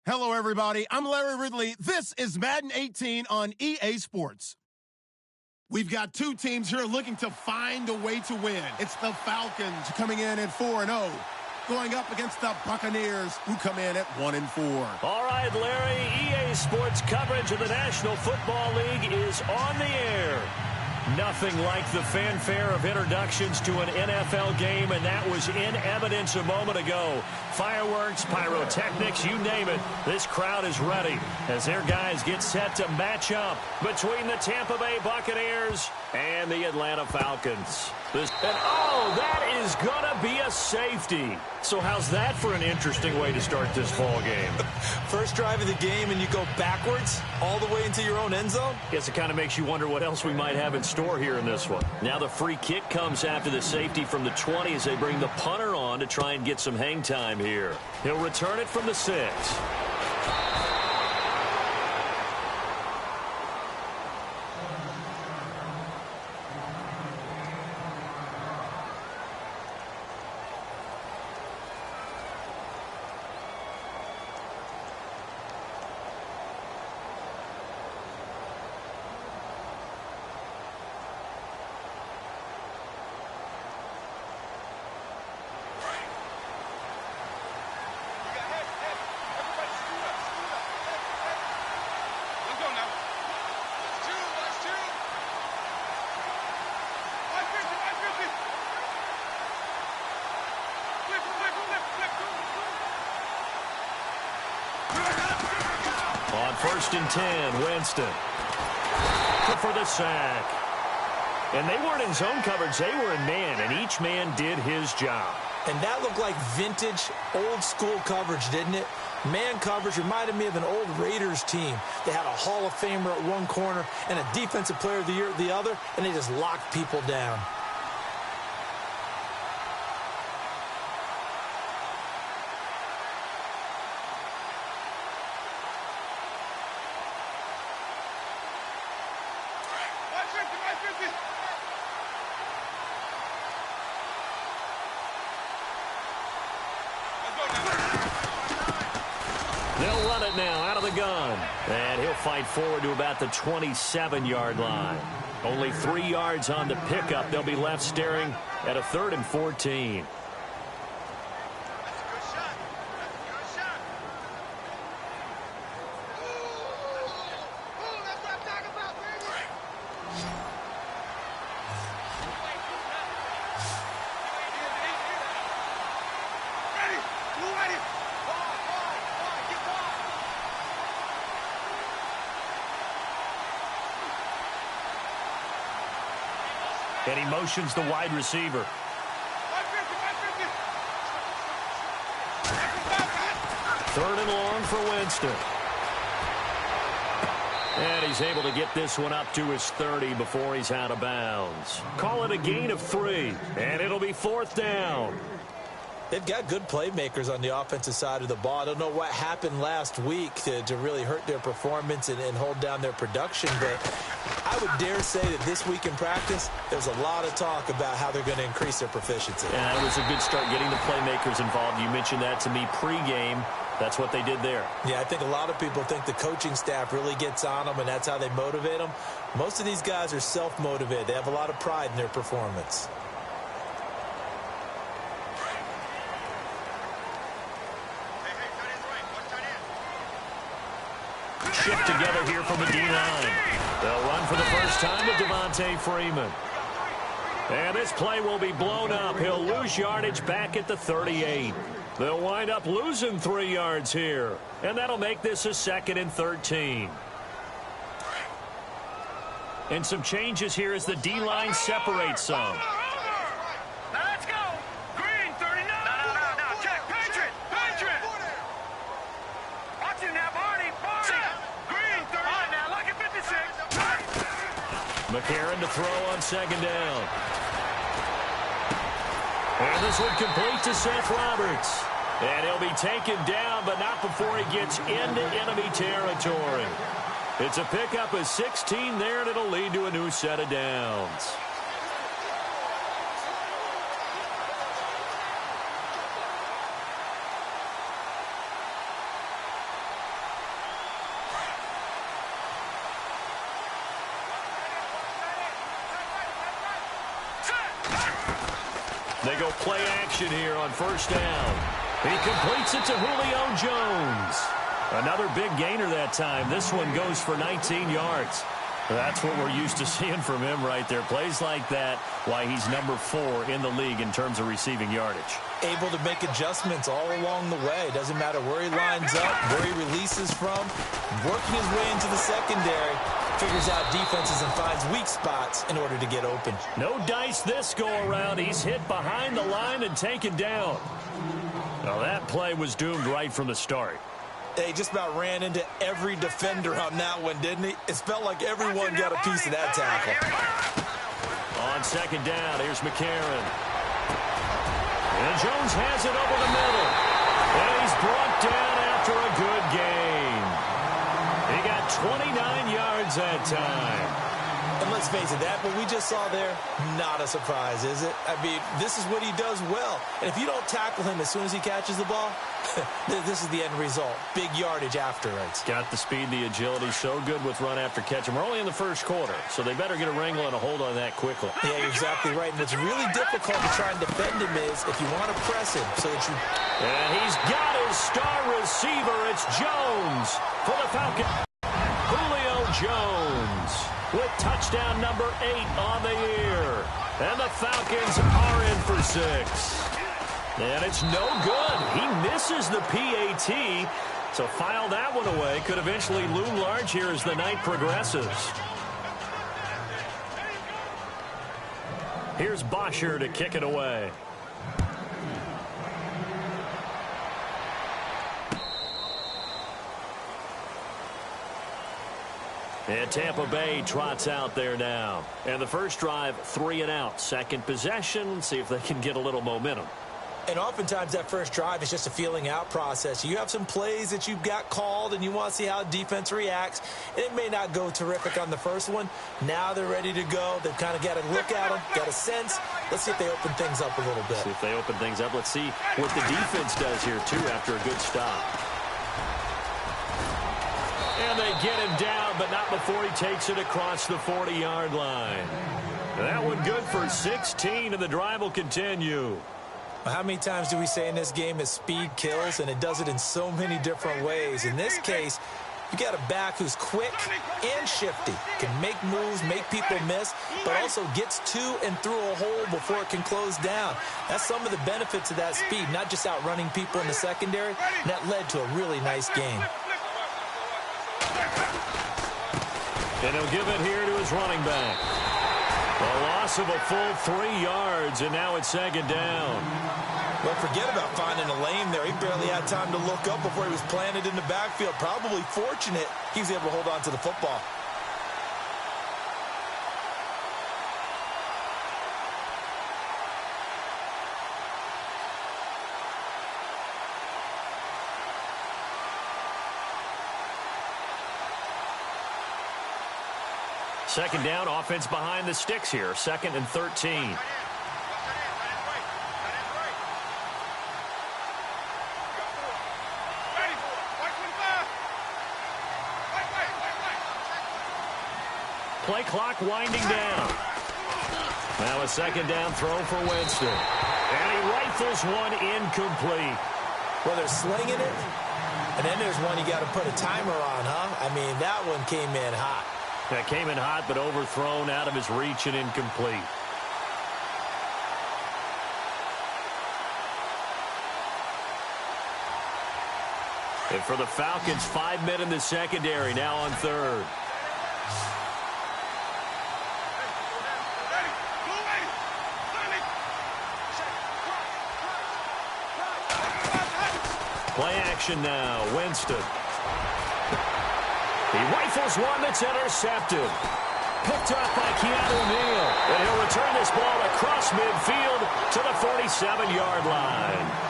Hello, everybody. I'm Larry Ridley. This is Madden 18 on EA Sports. We've got two teams here looking to find a way to win. It's the Falcons coming in at 4-0, going up against the Buccaneers, who come in at 1-4. All right, Larry, EA Sports coverage of the National Football League is on the air. Nothing like the fanfare of introductions to an NFL game, and that was in evidence a moment ago. Fireworks, pyrotechnics, you name it. This crowd is ready as their guys get set to match up between the Tampa Bay Buccaneers and the Atlanta Falcons. That is going to be a safety. So how's that for an interesting way to start this ball game? First drive of the game and you go backwards all the way into your own end zone? Guess it kind of makes you wonder what else we might have in store here in this one. Now the free kick comes after the safety from the 20 as they bring the punter on to try and get some hang time here. He'll return it from the 6. On 1st and 10, Winston for the sack. And they weren't in zone coverage, they were in man, and each man did his job. And that looked like vintage, old-school coverage, didn't it? Man coverage reminded me of an old Raiders team. They had a Hall of Famer at one corner and a Defensive Player of the Year at the other, and they just locked people down. They'll run it now out of the gun. And he'll fight forward to about the 27-yard line. Only 3 yards on the pickup. They'll be left staring at a 3rd and 14. And he motions the wide receiver. 3rd and long for Winston. And he's able to get this one up to his 30 before he's out of bounds. Call it a gain of 3, and it'll be 4th down. They've got good playmakers on the offensive side of the ball. I don't know what happened last week to really hurt their performance and hold down their production, but I would dare say that this week in practice, there's a lot of talk about how they're going to increase their proficiency. Yeah, it was a good start getting the playmakers involved. You mentioned that to me pregame. That's what they did there. Yeah, I think a lot of people think the coaching staff really gets on them, and that's how they motivate them. Most of these guys are self-motivated. They have a lot of pride in their performance. Shift together here from the D-line. They'll run for the first time with Devontae Freeman. And this play will be blown up. He'll lose yardage back at the 38. They'll wind up losing 3 yards here. And that'll make this a 2nd and 13. And some changes here as the D-line separates some. McCarron to throw on 2nd down. And this one complete to Seth Roberts. And he'll be taken down, but not before he gets into enemy territory. It's a pickup of 16 there, and it'll lead to a new set of downs. They go play action here on first down. He completes it to Julio Jones. Another big gainer that time. This one goes for 19 yards. That's what we're used to seeing from him right there. Plays like that, why he's number 4 in the league in terms of receiving yardage. Able to make adjustments all along the way. Doesn't matter where he lines up, where he releases from. Working his way into the secondary. Figures out defenses and finds weak spots in order to get open. No dice this go-around. He's hit behind the line and taken down. Now that play was doomed right from the start. He just about ran into every defender on that one, didn't he? It felt like everyone got a piece of that tackle. On second down, here's McCarron. And Jones has it over the middle. And he's brought down after a good gain. He got 29 yards that time. And let's face it, that what we just saw there, not a surprise, is it? I mean, this is what he does well. And if you don't tackle him as soon as he catches the ball, this is the end result. Big yardage afterwards. Got the speed, the agility, so good with run after catch. And we're only in the first quarter, so they better get a wrangle and a hold on that quickly. Yeah, you're exactly right. And what's really difficult to try and defend him is if you want to press him so that you... And he's got his star receiver. It's Jones for the Falcons. Julio Jones with touchdown number 8 on the year. And the Falcons are in for 6. And it's no good. He misses the PAT. So file that one away. Could eventually loom large here as the night progresses. Here's Bosher to kick it away. And Tampa Bay trots out there now. And the first drive, 3 and out. Second possession, see if they can get a little momentum. And oftentimes that first drive is just a feeling out process. You have some plays that you've got called and you want to see how defense reacts. And it may not go terrific on the first one. Now they're ready to go. They've kind of got to look at them, got a sense. Let's see if they open things up a little bit. See if they open things up. Let's see what the defense does here, too, after a good stop. And they get him down, but not before he takes it across the 40-yard line. That one good for 16, and the drive will continue. How many times do we say in this game that speed kills, and it does it in so many different ways? In this case, you got a back who's quick and shifty, can make moves, make people miss, but also gets to and through a hole before it can close down. That's some of the benefits of that speed, not just outrunning people in the secondary, and that led to a really nice game. And he'll give it here to his running back. A loss of a full 3 yards, and now it's second down. Well, forget about finding a lane there. He barely had time to look up before he was planted in the backfield. Probably fortunate he was able to hold on to the football. Second down, offense behind the sticks here. 2nd and 13. Play clock winding down. Now a second down throw for Winston. And he rifles one incomplete. Well, they're slinging it, and then there's one you got to put a timer on, huh? I mean, that one came in hot. That came in hot, but overthrown, out of his reach and incomplete. And for the Falcons, 5 men in the secondary, now on 3rd. Play action now, Winston. He rifles one that's intercepted. Picked up by Keanu Neal. And he'll return this ball across midfield to the 47-yard line.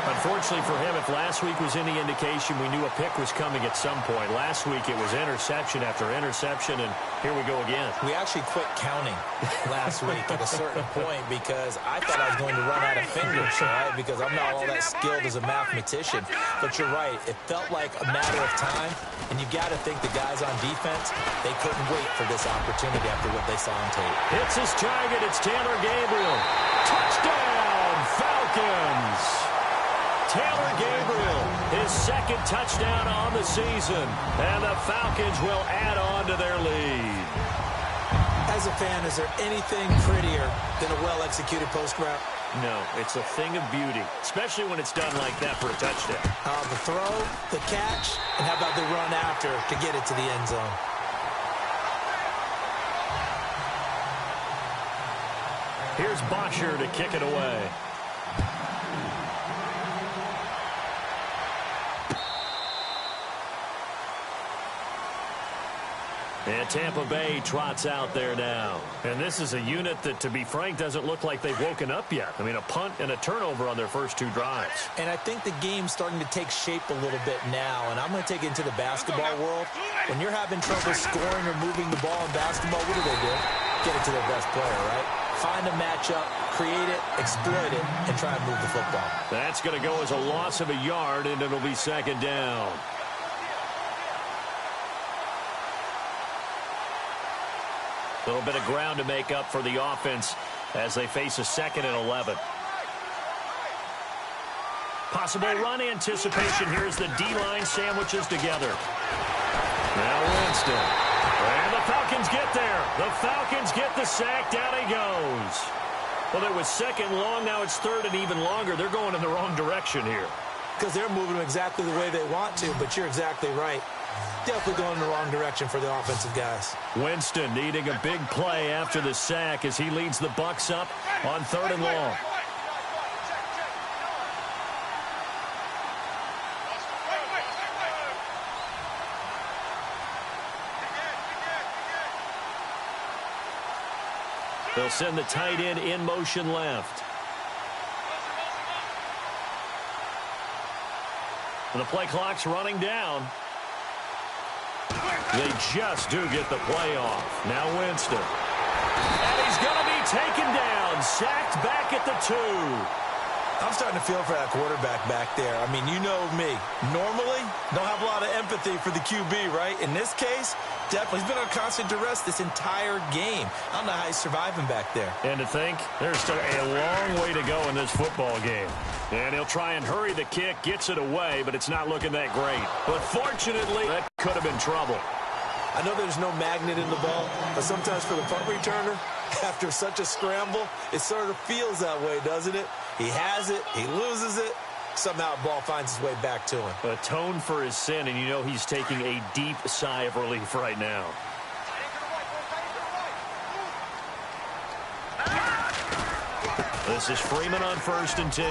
Unfortunately for him, if last week was any indication, we knew a pick was coming at some point. Last week it was interception after interception, and here we go again. We actually quit counting last week at a certain point because I thought I was going to run out of fingers, right? Because I'm not all that skilled as a mathematician. But you're right. It felt like a matter of time, and you got to think the guys on defense, they couldn't wait for this opportunity after what they saw on tape. Hits his target. It's Taylor Gabriel. Touchdown! Falcons. Taylor Gabriel, his second touchdown on the season. And the Falcons will add on to their lead. As a fan, is there anything prettier than a well-executed post route? No, it's a thing of beauty, especially when it's done like that for a touchdown. The throw, the catch, and how about the run after to get it to the end zone? Here's Bosher to kick it away. And Tampa Bay trots out there now. And this is a unit that, to be frank, doesn't look like they've woken up yet. I mean, a punt and a turnover on their first two drives. And I think the game's starting to take shape a little bit now. And I'm going to take it into the basketball world. When you're having trouble scoring or moving the ball in basketball, what do? Get it to their best player, right? Find a matchup, create it, exploit it, and try and move the football. That's going to go as a loss of a yard, and it'll be second down. A little bit of ground to make up for the offense as they face a 2nd and 11. Possible run anticipation. Here's the D-line sandwiches together. Now Winston. And the Falcons get there. The Falcons get the sack. Down he goes. Well, it was 2nd long. Now it's 3rd and even longer. They're going in the wrong direction here. Because they're moving them exactly the way they want to, but you're exactly right. Definitely going in the wrong direction for the offensive guys. Winston needing a big play after the sack as he leads the Bucs up on 3rd and long. They'll send the tight end in motion left. And the play clock's running down. They just do get the play off. Now Winston. And he's going to be taken down. Sacked back at the 2. I'm starting to feel for that quarterback back there. I mean, you know me. Normally, don't have a lot of empathy for the QB, right? In this case, definitely. He's been on constant duress this entire game. I don't know how he's surviving back there. And to think, there's still a long way to go in this football game. And he'll try and hurry the kick, gets it away, but it's not looking that great. But fortunately, that could have been trouble. I know there's no magnet in the ball, but sometimes for the punt returner, after such a scramble, it sort of feels that way, doesn't it? He has it, he loses it, somehow the ball finds its way back to him. Atone for his sin, and you know he's taking a deep sigh of relief right now. This is Freeman on 1st and 10.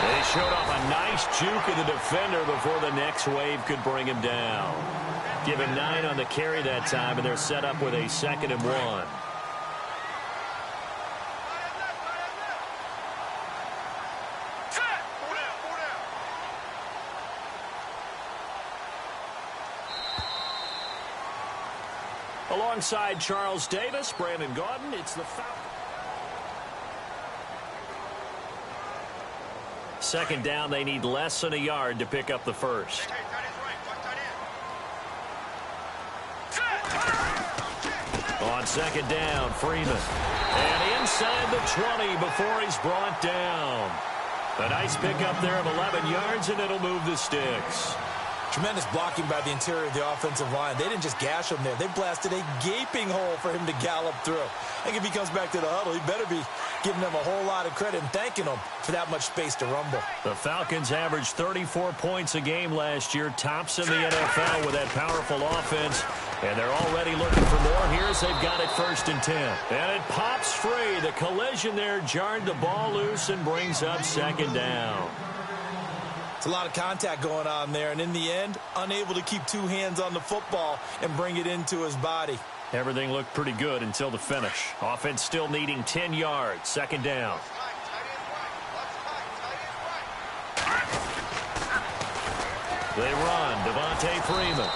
They showed off a nice juke of the defender before the next wave could bring him down. Give him 9 on the carry that time, and they're set up with a 2nd and 1. Alongside Charles Davis, Brandon Gaudin, it's the Falcons. 2nd down, they need less than a yard to pick up the first. On 2nd down, Freeman. And inside the 20 before he's brought down. A nice pickup there of 11 yards, and it'll move the sticks. Tremendous blocking by the interior of the offensive line. They didn't just gash him there. They blasted a gaping hole for him to gallop through. I think if he comes back to the huddle, he better be giving them a whole lot of credit and thanking them for that much space to rumble. The Falcons averaged 34 points a game last year, tops in the NFL with that powerful offense. And they're already looking for more. Here's they've got it 1st and 10. And it pops free. The collision there jarred the ball loose and brings up 2nd down. It's a lot of contact going on there, and in the end, unable to keep 2 hands on the football and bring it into his body. Everything looked pretty good until the finish. Offense still needing 10 yards. 2nd down. They run. Devontae Freeman.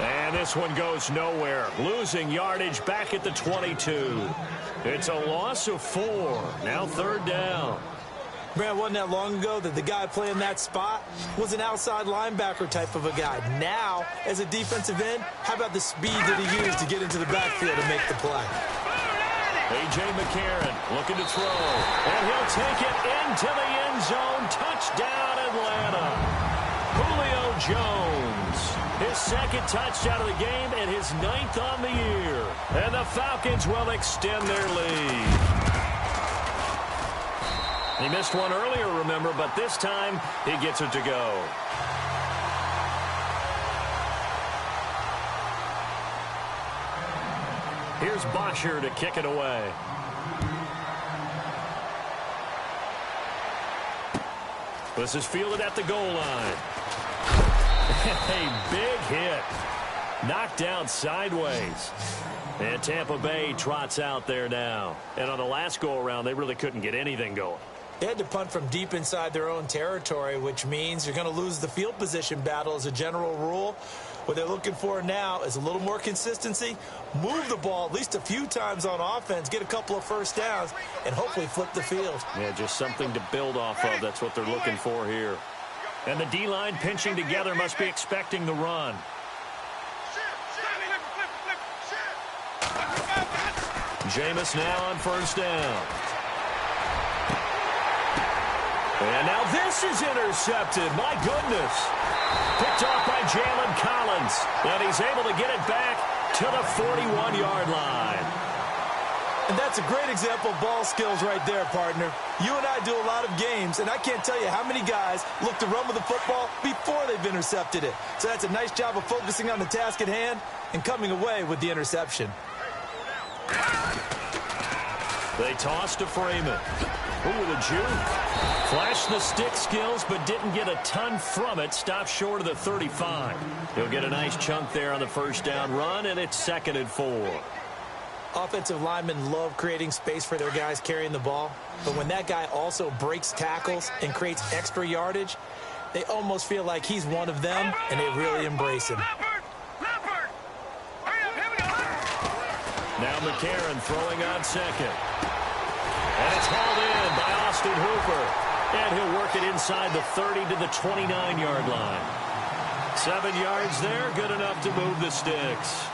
And this one goes nowhere. Losing yardage back at the 22. It's a loss of 4. Now 3rd down. Brad, wasn't that long ago that the guy playing that spot was an outside linebacker type of a guy. Now, as a defensive end, how about the speed that he used to get into the backfield and make the play? A.J. McCarron looking to throw. And he'll take it into the end zone. Touchdown, Atlanta. Julio Jones. His second touchdown of the game and his 9th on the year. And the Falcons will extend their lead. He missed one earlier, remember, but this time he gets it to go. Here's Bosher to kick it away. This is fielded at the goal line. A big hit. Knocked down sideways. And Tampa Bay trots out there now. And on the last go-around, they really couldn't get anything going. They had to punt from deep inside their own territory, which means you're going to lose the field position battle as a general rule. What they're looking for now is a little more consistency, move the ball at least a few times on offense, get a couple of first downs, and hopefully flip the field. Yeah, just something to build off of. That's what they're looking for here. And the D-line pinching together must be expecting the run. Jameis now on first down. And now this is intercepted. My goodness. Picked off by Jalen Collins. And he's able to get it back to the 41-yard line. And that's a great example of ball skills right there, partner. You and I do a lot of games, and I can't tell you how many guys look to run with the football before they've intercepted it. So that's a nice job of focusing on the task at hand and coming away with the interception. They toss to Freeman. Ooh, with a juke. Flashed the stick skills, but didn't get a ton from it. Stopped short of the 35. He'll get a nice chunk there on the first down run, and it's 2nd and 4. Offensive linemen love creating space for their guys carrying the ball, but when that guy also breaks tackles and creates extra yardage, they almost feel like he's one of them, and they really embrace him. Now McCarron throwing on second. And it's hauled in by Austin Hooper. And he'll work it inside the 30 to the 29-yard line. 7 yards there, good enough to move the sticks.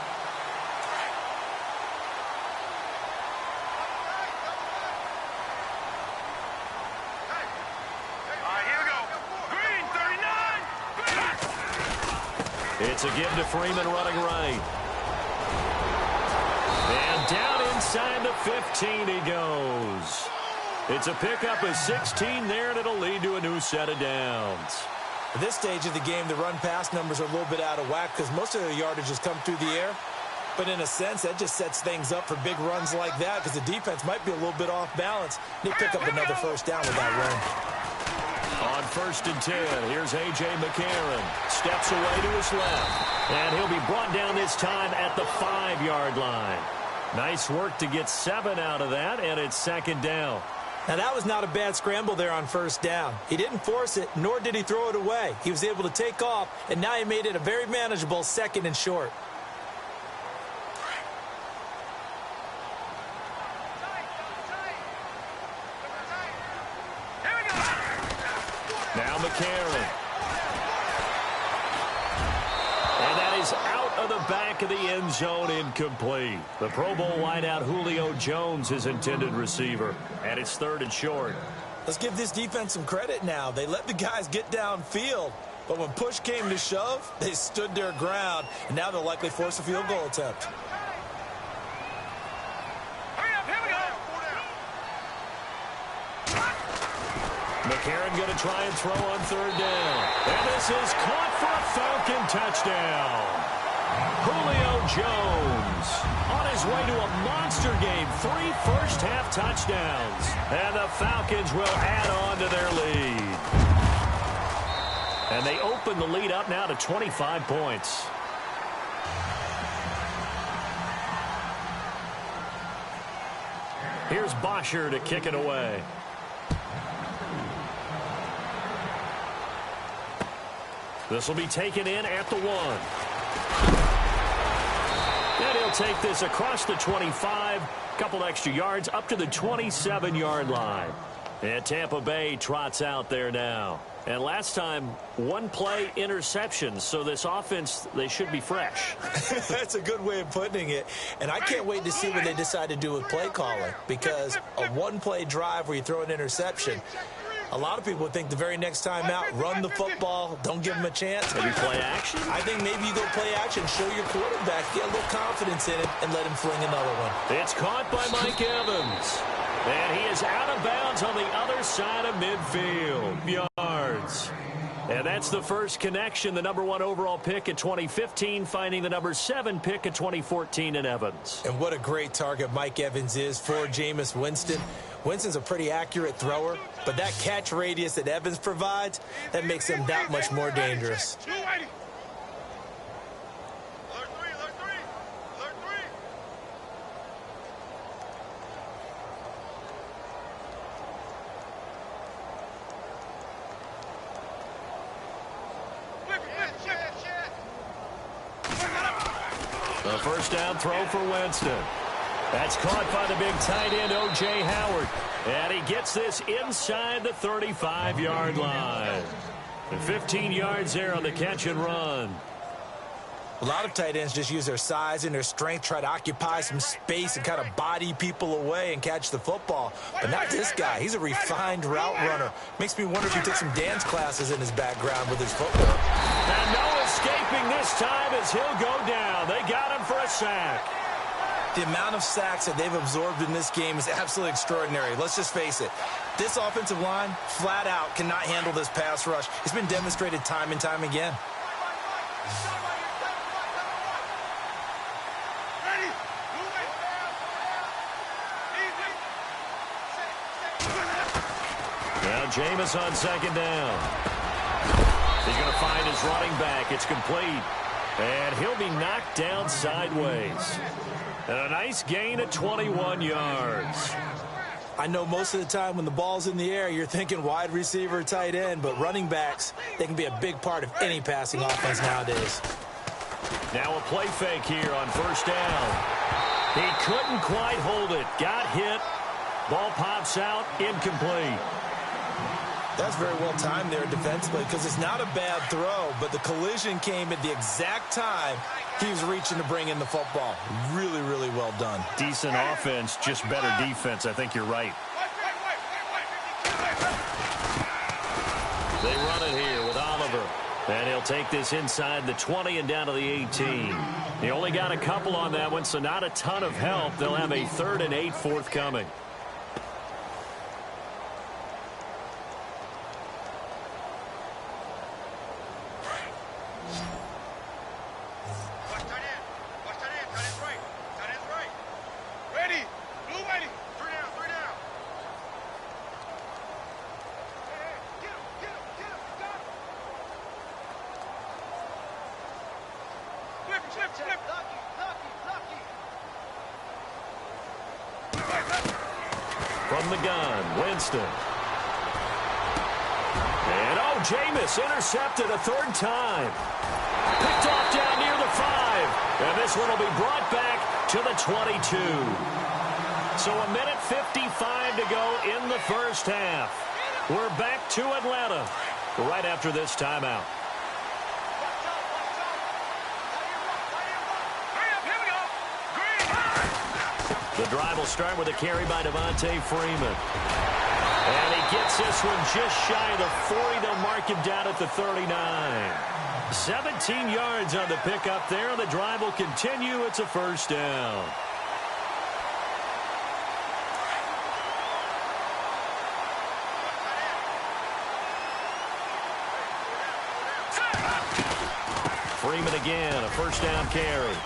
It's a give to Freeman running right. And down inside the 15 he goes. It's a pickup of 16 there, and it'll lead to a new set of downs. At this stage of the game, the run-pass numbers are a little bit out of whack because most of their yardage has come through the air. But in a sense, that just sets things up for big runs like that because the defense might be a little bit off balance. They pick up another first down with that run. On 1st and 10, here's A.J. McCarron. Steps away to his left. And he'll be brought down this time at the 5-yard line. Nice work to get 7 out of that, and it's 2nd down. Now, that was not a bad scramble there on first down. He didn't force it, nor did he throw it away. He was able to take off, and now he made it a very manageable 2nd and short. Now McCarron. And that is out of the back of the end zone, incomplete. The Pro Bowl wideout Julio Jones, his intended receiver. And it's 3rd and short. Let's give this defense some credit now. They let the guys get downfield. But when push came to shove, they stood their ground. And now they'll likely force a field goal attempt. McCarron going to try and throw on 3rd down. And this is caught for a Falcon touchdown. Julio Jones on his way to a monster game. 3 first-half touchdowns. And the Falcons will add on to their lead. And they open the lead up now to 25 points. Here's Bosher to kick it away. This will be taken in at the 1. And he'll take this across the 25. Couple extra yards up to the 27-yard line. And Tampa Bay trots out there now. And last time, one play interception. So this offense, they should be fresh. That's a good way of putting it. And I can't wait to see what they decide to do with play calling, because a one-play drive where you throw an interception, a lot of people would think the very next time out, run the football, don't give them a chance. Maybe play action? I think maybe you go play action, show your quarterback, get a little confidence in it, and let him fling another one. It's caught by Mike Evans. And he is out of bounds on the other side of midfield. Yards. And that's the first connection, the #1 overall pick in 2015, finding the #7 pick in 2014 in Evans. And what a great target Mike Evans is for Jameis Winston. Winston's a pretty accurate thrower, but that catch radius that Evans provides, that makes him that much more dangerous. The first down throw for Winston. That's caught by the big tight end, O.J. Howard. And he gets this inside the 35-yard line. And 15 yards there on the catch and run. A lot of tight ends just use their size and their strength, try to occupy some space and kind of body people away and catch the football. But not this guy. He's a refined route runner. Makes me wonder if he took some dance classes in his background with his footwork. And no escaping this time as he'll go down. They got him for a sack. The amount of sacks that they've absorbed in this game is absolutely extraordinary. Let's just face it. This offensive line, flat out, cannot handle this pass rush. It's been demonstrated time and time again. Now Jameis on second down. He's going to find his running back. It's complete. And he'll be knocked down sideways. And a nice gain of 21 yards. I know most of the time when the ball's in the air, you're thinking wide receiver, tight end, but running backs, they can be a big part of any passing offense nowadays. Now a play fake here on first down. He couldn't quite hold it. Got hit. Ball pops out. Incomplete. That's very well timed there defensively, because it's not a bad throw, but the collision came at the exact time he was reaching to bring in the football. Really, really well done. Decent offense, just better defense. I think you're right. They run it here with Oliver. And he'll take this inside the 20 and down to the 18. He only got a couple on that one, so not a ton of help. They'll have a 3rd and 8 forthcoming. From the gun, Winston. And Jameis intercepted a 3rd time. Picked off down near the 5. And this one will be brought back to the 22. So 1:55 to go in the first half. We're back to Atlanta right after this timeout. The drive will start with a carry by Devontae Freeman. And he gets this one just shy of the 40. They'll mark him down at the 39. 17 yards on the pickup there. The drive will continue. It's a first down. Freeman again, a first down carry.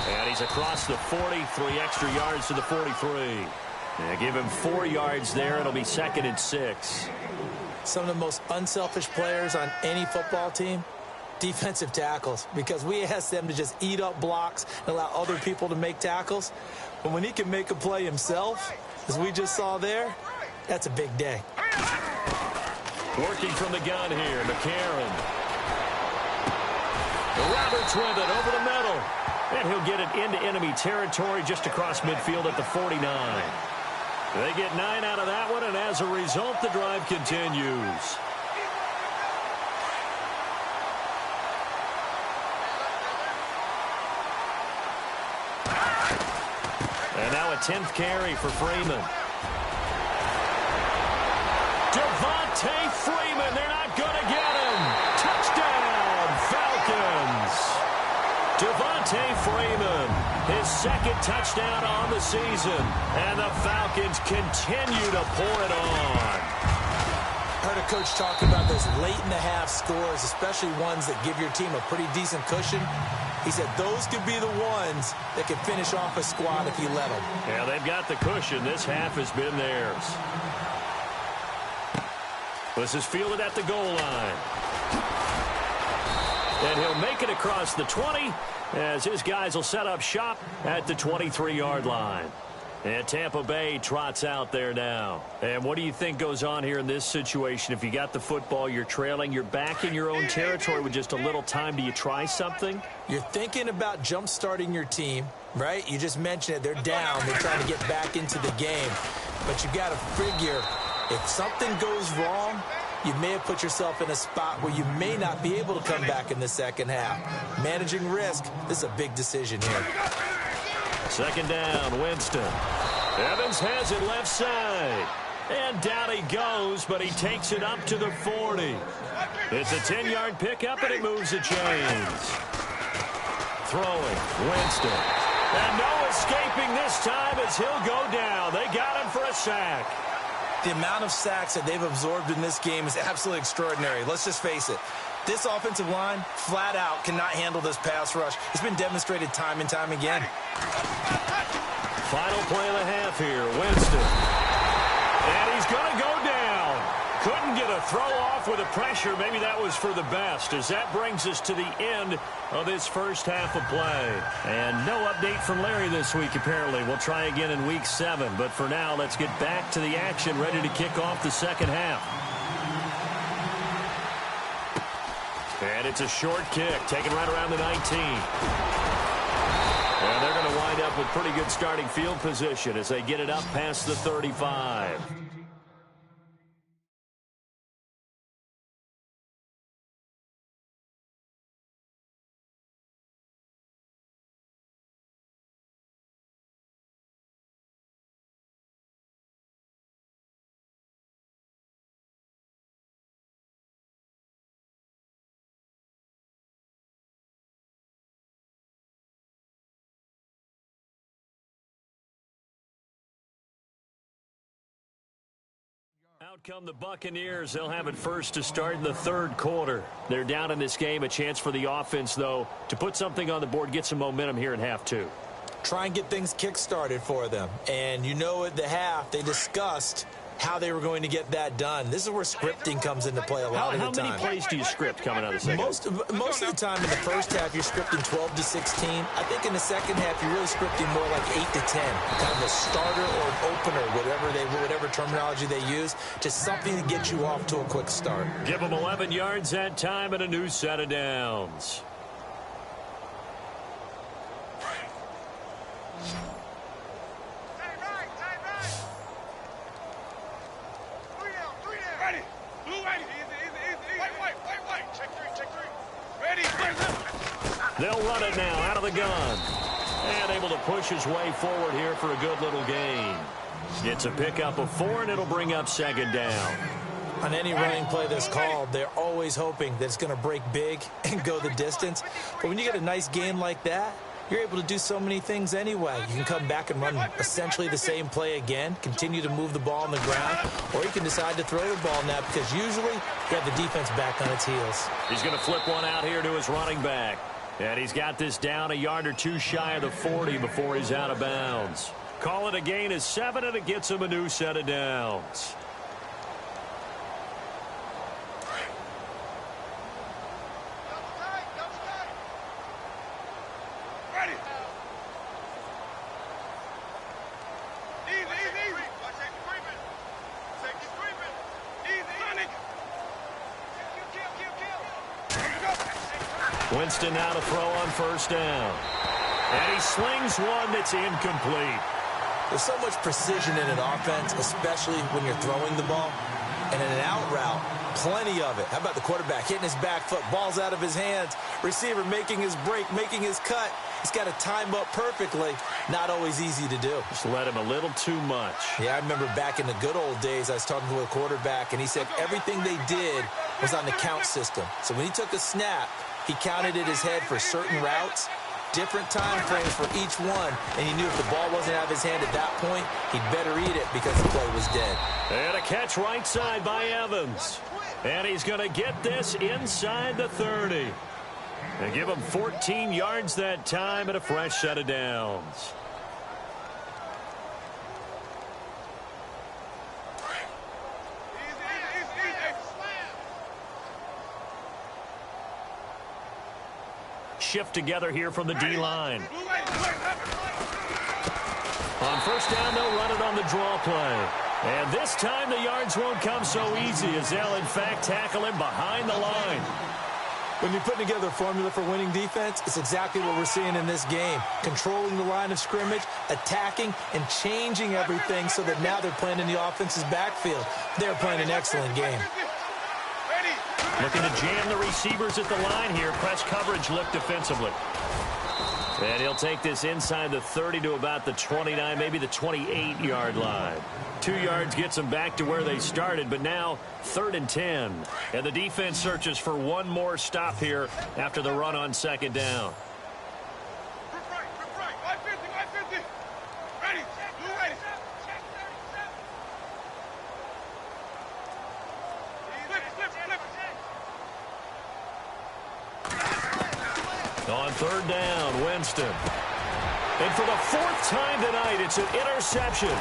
And he's across the 40, 3 extra yards to the 43. And give him 4 yards there. It'll be 2nd and 6. Some of the most unselfish players on any football team, defensive tackles, because we ask them to just eat up blocks and allow other people to make tackles. But when he can make a play himself, as we just saw there, that's a big day. Working from the gun here, McCarron. Roberts with it over the middle. And he'll get it into enemy territory just across midfield at the 49. They get 9 out of that one, and as a result, the drive continues. 10th carry for Freeman. Devontae Freeman, they're not going to get him. Touchdown, Falcons. Devontae Freeman, his second touchdown on the season. And the Falcons continue to pour it on. Heard a coach talk about those late-in-the-half scores, especially ones that give your team a pretty decent cushion. He said those could be the ones that can finish off a squad if you let them. Yeah, they've got the cushion. This half has been theirs. This is fielded at the goal line. And he'll make it across the 20 as his guys will set up shop at the 23-yard line. And Tampa Bay trots out there now. And what do you think goes on here in this situation? If you got the football, you're trailing, you're back in your own territory with just a little time. Do you try something? You're thinking about jump-starting your team, right? You just mentioned it. They're down. They're trying to get back into the game. But you got to figure if something goes wrong, you may have put yourself in a spot where you may not be able to come back in the second half. Managing risk, this is a big decision here. Second down, Winston. Evans has it left side. And down he goes, but he takes it up to the 40. It's a 10-yard pickup, and it moves the chains. Throwing, Winston. And no escaping this time as he'll go down. They got him for a sack. The amount of sacks that they've absorbed in this game is absolutely extraordinary. Let's just face it. This offensive line, flat out, cannot handle this pass rush. It's been demonstrated time and time again. Final play of the half here, Winston. And he's going to go down. Couldn't get a throw off with the pressure. Maybe that was for the best, as that brings us to the end of this first half of play. And no update from Larry this week, apparently. We'll try again in week 7. But for now, let's get back to the action, ready to kick off the second half. And it's a short kick, taken right around the 19. And they're going to wind up with pretty good starting field position as they get it up past the 35. Out come the Buccaneers. They'll have it first to start in the third quarter. They're down in this game. A chance for the offense, though, to put something on the board, get some momentum here in half 2. Try and get things kick-started for them. And you know at the half, they discussed how they were going to get that done. This is where scripting comes into play a lot of the time. How many plays do you script coming out of the second? Most of the time in the first half, you're scripting 12 to 16. I think in the second half, you're really scripting more like 8 to 10. Kind of a starter or an opener, whatever terminology they use. Just something to get you off to a quick start. Give them 11 yards that time and a new set of downs. They'll run it now out of the gun. And able to push his way forward here for a good little gain. It's a pickup of 4, and it'll bring up second down. On any running play that's called, they're always hoping that it's going to break big and go the distance. But when you get a nice gain like that, you're able to do so many things anyway. You can come back and run essentially the same play again, continue to move the ball on the ground, or you can decide to throw the ball now because usually you have the defense back on its heels. He's going to flip one out here to his running back. And he's got this down a yard or 2 shy of the 40 before he's out of bounds. Call it a gain of 7, and it gets him a new set of downs. Winston now to throw on first down. And he slings one that's incomplete. There's so much precision in an offense, especially when you're throwing the ball. And in an out route, plenty of it. How about the quarterback hitting his back foot, ball's out of his hands, receiver making his break, making his cut, He's got to time up perfectly. Not always easy to do. Just let him a little too much. Yeah, I remember back in the good old days, I was talking to a quarterback, and he said everything they did was on the count system. So when he took a snap, he counted in his head for certain routes, different time frames for each one, and he knew if the ball wasn't out of his hand at that point, he'd better eat it because the play was dead. And a catch right side by Evans. And he's going to get this inside the 30. They give him 14 yards that time and a fresh set of downs. Shift together here from the D-line. On first down, they'll run it on the draw play. And this time the yards won't come so easy as they'll, in fact, tackle him behind the line. When you're putting together a formula for winning defense, it's exactly what we're seeing in this game. Controlling the line of scrimmage, attacking, and changing everything so that now they're playing in the offense's backfield. They're playing an excellent game. Looking to jam the receivers at the line here. Press coverage look defensively. And he'll take this inside the 30 to about the 29, maybe the 28-yard line. 2 yards gets them back to where they started, but now 3rd and 10. And the defense searches for one more stop here after the run on second down. On third down, Winston. And for the 4th time tonight, it's an interception.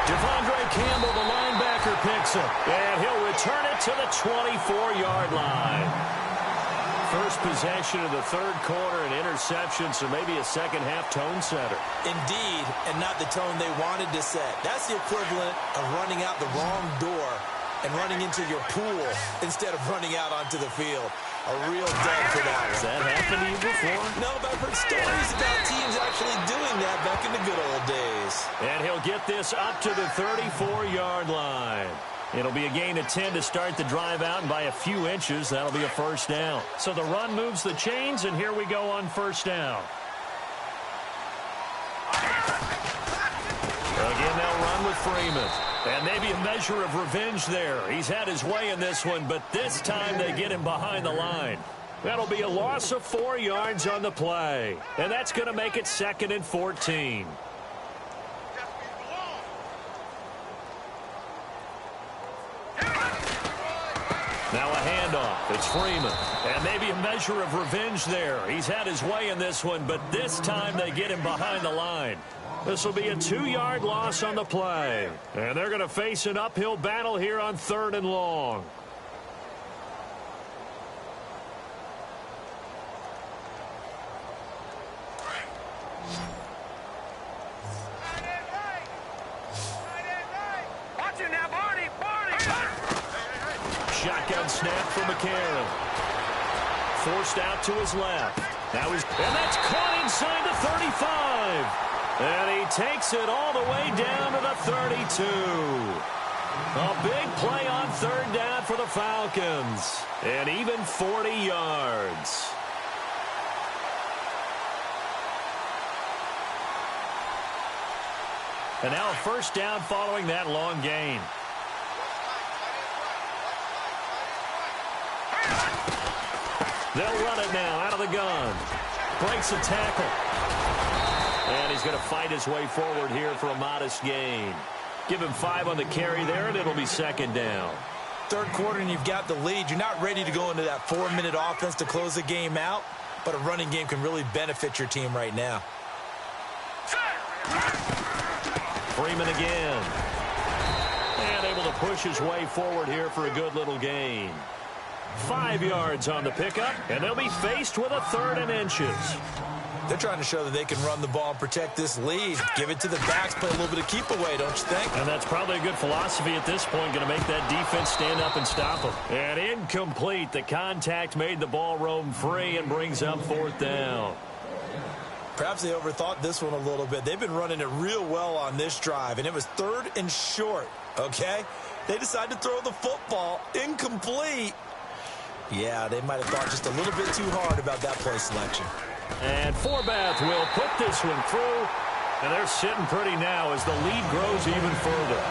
Devondre Campbell, the linebacker, picks it. And he'll return it to the 24-yard line. First possession of the 3rd quarter, an interception, so maybe a second-half tone setter. Indeed, and not the tone they wanted to set. That's the equivalent of running out the wrong door and running into your pool instead of running out onto the field. A real dud for that one. Has that happened to you before? No, but I've heard stories about teams actually doing that back in the good old days. And he'll get this up to the 34-yard line. It'll be a gain of 10 to start the drive out, and by a few inches, that'll be a first down. So the run moves the chains, and here we go on first down. Again, they'll run with Freeman. And maybe a measure of revenge there. He's had his way in this one, but this time they get him behind the line. That'll be a loss of 4 yards on the play. And that's going to make it 2nd and 14. Now a handoff. It's Freeman. And maybe a measure of revenge there. He's had his way in this one, but this time they get him behind the line. This will be a 2-yard loss on the play. And they're going to face an uphill battle here on 3rd and long. Shotgun snap for McCarron. Forced out to his left. Now he's, and that's caught inside the 35. And he takes it all the way down to the 32. A big play on 3rd down for the Falcons. And even 40 yards. And now a first down following that long gain. They'll run it now out of the gun. Breaks a tackle. And he's going to fight his way forward here for a modest gain. Give him 5 on the carry there, and it'll be 2nd down. 3rd quarter, and you've got the lead. You're not ready to go into that 4-minute offense to close the game out, but a running game can really benefit your team right now. Freeman again. And able to push his way forward here for a good little gain. 5 yards on the pickup, and they'll be faced with a 3rd and inches. They're trying to show that they can run the ball and protect this lead. Give it to the backs, play a little bit of keep away, don't you think? And that's probably a good philosophy at this point, going to make that defense stand up and stop them. And incomplete. The contact made the ball roam free and brings up 4th down. Perhaps they overthought this one a little bit. They've been running it real well on this drive, and it was 3rd and short, okay? They decided to throw the football incomplete. Yeah, they might have thought just a little bit too hard about that play selection. And Forbath will put this one through. And they're sitting pretty now as the lead grows even further.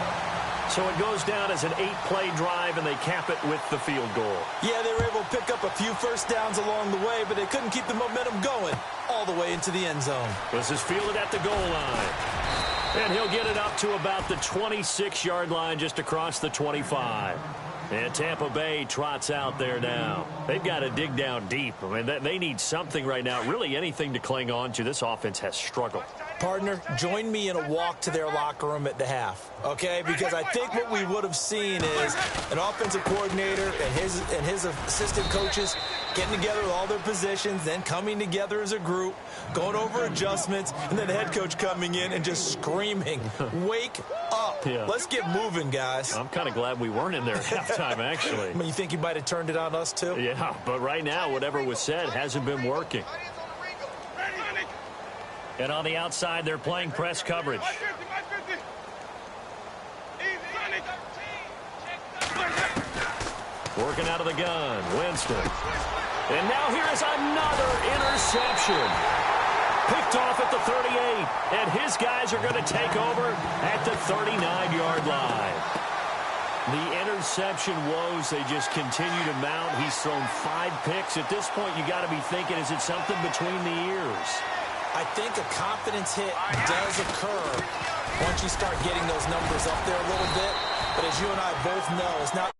So it goes down as an 8-play drive, and they cap it with the field goal. Yeah, they were able to pick up a few first downs along the way, but they couldn't keep the momentum going all the way into the end zone. This is fielded at the goal line. And he'll get it up to about the 26-yard line, just across the 25. And Tampa Bay trots out there now. They've got to dig down deep. I mean, they need something right now, really anything to cling on to. This offense has struggled. Partner, join me in a walk to their locker room at the half, okay? Because I think what we would have seen is an offensive coordinator and his assistant coaches getting together with all their positions, then coming together as a group, going over adjustments, and then the head coach coming in and just screaming, "Wake up. Yeah. Let's get moving, guys." I'm kind of glad we weren't in there at halftime, actually. I mean, you think he might have turned it on us, too? Yeah, but right now, whatever was said hasn't been working. And on the outside, they're playing press coverage. Working out of the gun, Winston. And now here is another interception. Picked off at the 38, and his guys are going to take over at the 39-yard line. The interception woes, they just continue to mount. He's thrown 5 picks. At this point, you got to be thinking, is it something between the ears? I think a confidence hit does occur once you start getting those numbers up there a little bit. But as you and I both know, it's not